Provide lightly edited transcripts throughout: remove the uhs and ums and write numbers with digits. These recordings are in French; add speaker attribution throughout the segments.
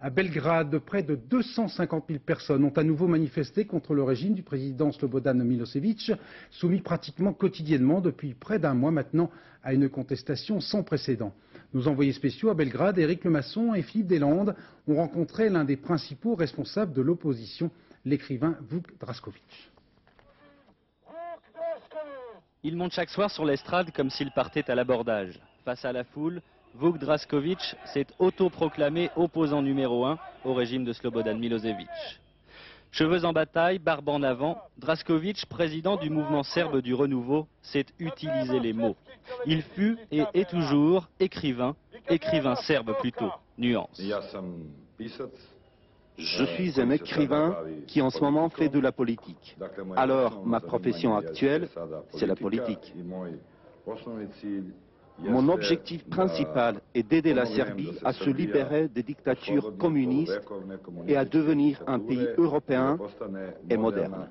Speaker 1: À Belgrade, près de 250 000 personnes ont à nouveau manifesté contre le régime du président Slobodan Milošević, soumis pratiquement quotidiennement depuis près d'un mois maintenant à une contestation sans précédent. Nos envoyés spéciaux à Belgrade, Éric Lemasson et Philippe Deslandes, ont rencontré l'un des principaux responsables de l'opposition, l'écrivain Vuk Drašković.
Speaker 2: Il monte chaque soir sur l'estrade comme s'il partait à l'abordage. Face à la foule, Vuk Drašković s'est autoproclamé opposant numéro 1 au régime de Slobodan Milošević. Cheveux en bataille, barbe en avant, Drašković, président du mouvement serbe du renouveau, sait utiliser les mots. Il fut et est toujours écrivain serbe plutôt, nuance.
Speaker 3: Je suis un écrivain qui en ce moment fait de la politique. Alors, ma profession actuelle, c'est la politique. Mon objectif principal est d'aider la Serbie à se libérer des dictatures communistes et à devenir un pays européen et moderne.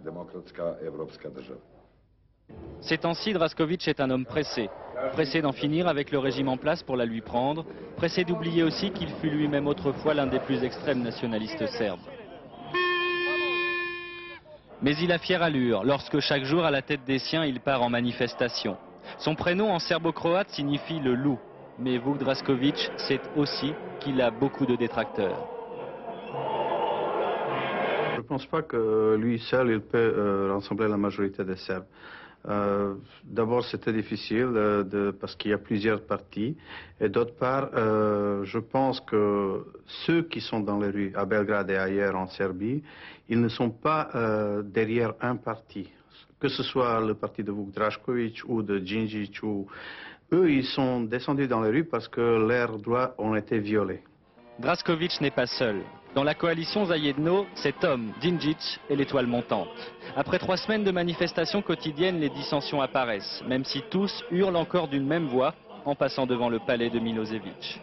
Speaker 2: Ces temps-ci, Drašković est un homme pressé. Pressé d'en finir avec le régime en place pour la lui prendre. Pressé d'oublier aussi qu'il fut lui-même autrefois l'un des plus extrêmes nationalistes serbes. Mais il a fière allure lorsque chaque jour à la tête des siens il part en manifestation. Son prénom en serbo-croate signifie le loup. Mais Vuk Drašković sait aussi qu'il a beaucoup de détracteurs.
Speaker 4: Je ne pense pas que lui seul il peut rassembler la majorité des Serbes. D'abord c'était difficile parce qu'il y a plusieurs partis et d'autre part je pense que ceux qui sont dans les rues à Belgrade et ailleurs en Serbie, ils ne sont pas derrière un parti. Que ce soit le parti de Vuk Drašković ou de Đinđić, eux ils sont descendus dans les rues parce que leurs droits ont été violés.
Speaker 2: Drašković n'est pas seul. Dans la coalition Zajedno, cet homme, Đinđić, est l'étoile montante. Après 3 semaines de manifestations quotidiennes, les dissensions apparaissent, même si tous hurlent encore d'une même voix en passant devant le palais de Milošević.